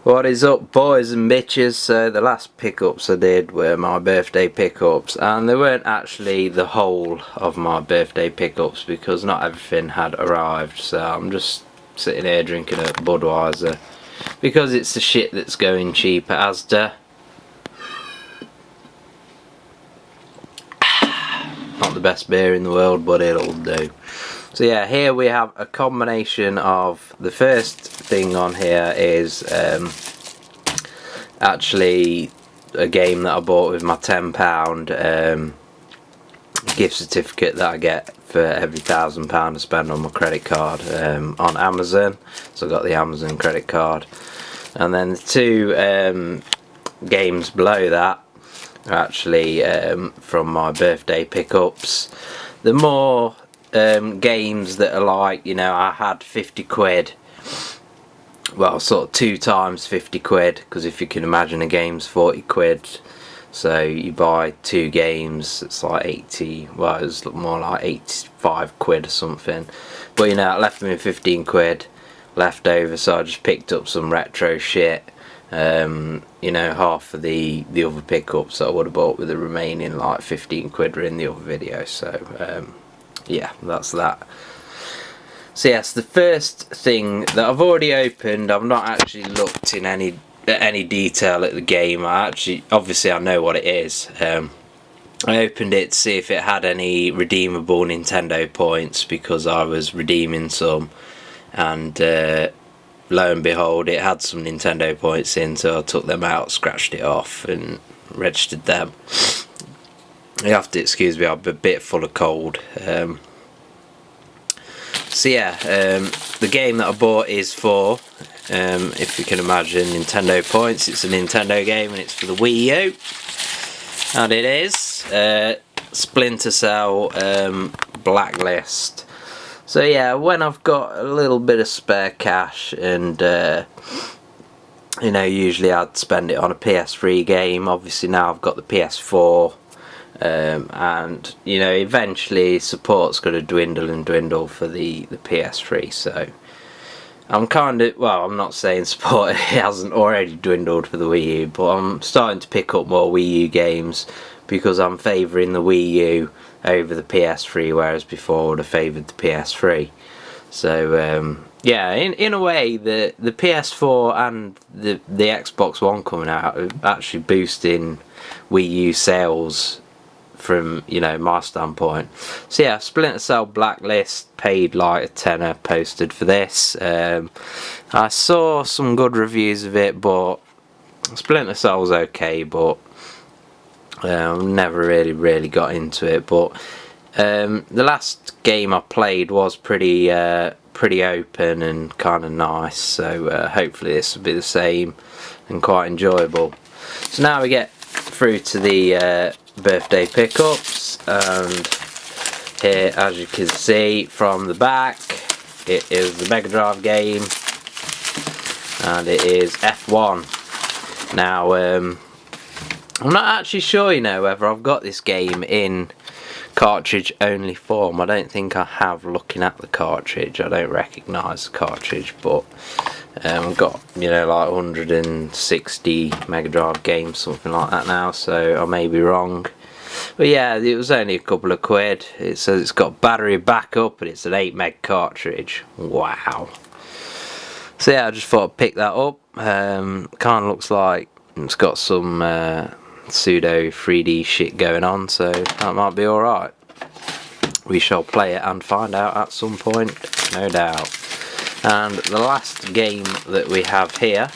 What is up, boys and bitches? So the last pickups I did were my birthday pickups, and they weren't actually the whole of my birthday pickups because not everything had arrived. So I'm just sitting here drinking a Budweiser because it's the shit that's going cheap at Asda. Not the best beer in the world, but it'll do. So yeah, here we have a combination of, the first thing on here is actually a game that I bought with my £10 gift certificate that I get for every £1,000 I spend on my credit card on Amazon. So I got the Amazon credit card, and then the two games below that are actually from my birthday pickups. The more games that are like, you know, I had 50 quid, well, sort of 2 times 50 quid, because if you can imagine, a game's 40 quid, so you buy 2 games, it's like 80, well, it's more like 85 quid or something, but you know, it left me with 15 quid left over, so I just picked up some retro shit. You know, half of the other pickups that I would have bought with the remaining like 15 quid were in the other video, so yeah, that's that. So yes, the first thing that I've already opened, I've not actually looked in any detail at the game. Obviously I know what it is. I opened it to see if it had any redeemable Nintendo points, because I was redeeming some, and lo and behold, it had some Nintendo points in, so I took them out, scratched it off and registered them. You have to excuse me, I'm a bit full of cold. So yeah, the game that I bought is for, if you can imagine, Nintendo points. It's a Nintendo game and it's for the Wii U, and it is Splinter Cell Blacklist. So yeah, when I've got a little bit of spare cash, and you know, usually I'd spend it on a PS3 game. Obviously now I've got the PS4. And you know, eventually support's going to dwindle and dwindle for the PS3, so I'm kind of, well, I'm not saying support hasn't already dwindled for the Wii U, but I'm starting to pick up more Wii U games because I'm favouring the Wii U over the PS3, whereas before I would have favoured the PS3. So yeah, in a way, the PS4 and the Xbox One coming out are actually boosting Wii U sales from, you know, my standpoint. So yeah, Splinter Cell Blacklist, paid like a tenner posted for this. I saw some good reviews of it, but Splinter Cell's okay, but never really got into it. But the last game I played was pretty open and kind of nice, so hopefully this will be the same and quite enjoyable. So now we get through to the birthday pickups, and here, as you can see from the back, it is the Megadrive game, and it is F1. Now I'm not actually sure, you know, whether I've got this game in cartridge only form. I don't think I have, looking at the cartridge. I don't recognise the cartridge, but I've got, you know, like 160 Mega Drive games, something like that now, so I may be wrong. But yeah, it was only a couple of quid. It says it's got battery backup, and it's an 8 meg cartridge. Wow. So yeah, I just thought I'd pick that up. Kind of looks like it's got some pseudo 3D shit going on, so that might be alright. We shall play it and find out at some point, no doubt. And the last game that we have here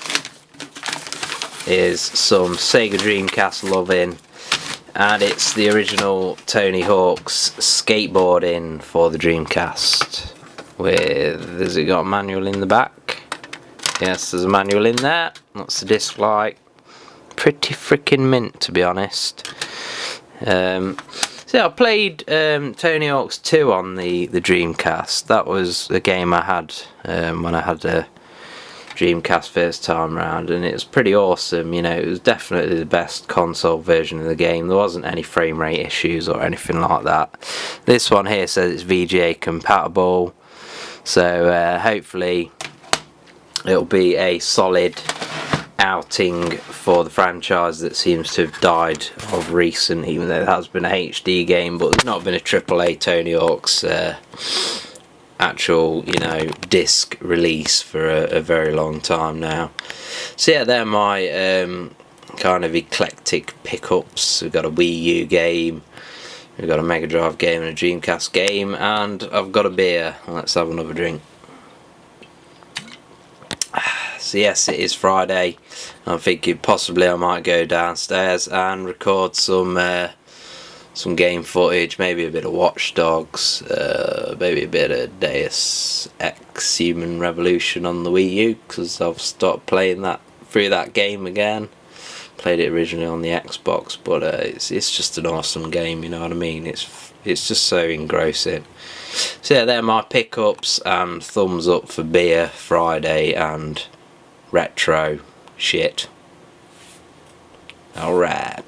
is some Sega Dreamcast loving, and it's the original Tony Hawk's skateboarding for the Dreamcast. Has it got a manual in the back? Yes, there's a manual in there. What's the disc like? Pretty freaking mint, to be honest. So I played Tony Hawk's 2 on the Dreamcast. That was a game I had when I had a Dreamcast first time round, and it was pretty awesome. You know, it was definitely the best console version of the game. There wasn't any frame rate issues or anything like that. This one here says it's VGA compatible, so hopefully it'll be a solid outing for the franchise that seems to have died of recent, even though there has been a HD game, but there's not been a AAA Tony Hawk's actual, you know, disc release for a very long time now. So yeah, they're my kind of eclectic pickups. We've got a Wii U game, we've got a Megadrive game and a Dreamcast game, and I've got a beer. Let's have another drink. So yes, it is Friday. I'm thinking possibly I might go downstairs and record some game footage, maybe a bit of Watch Dogs, maybe a bit of Deus Ex Human Revolution on the Wii U, because I've stopped playing that through that game again. Played it originally on the Xbox, but it's just an awesome game, you know what I mean? It's just so engrossing. So yeah, they're my pickups, and thumbs up for beer, Friday, and retro shit. Alright.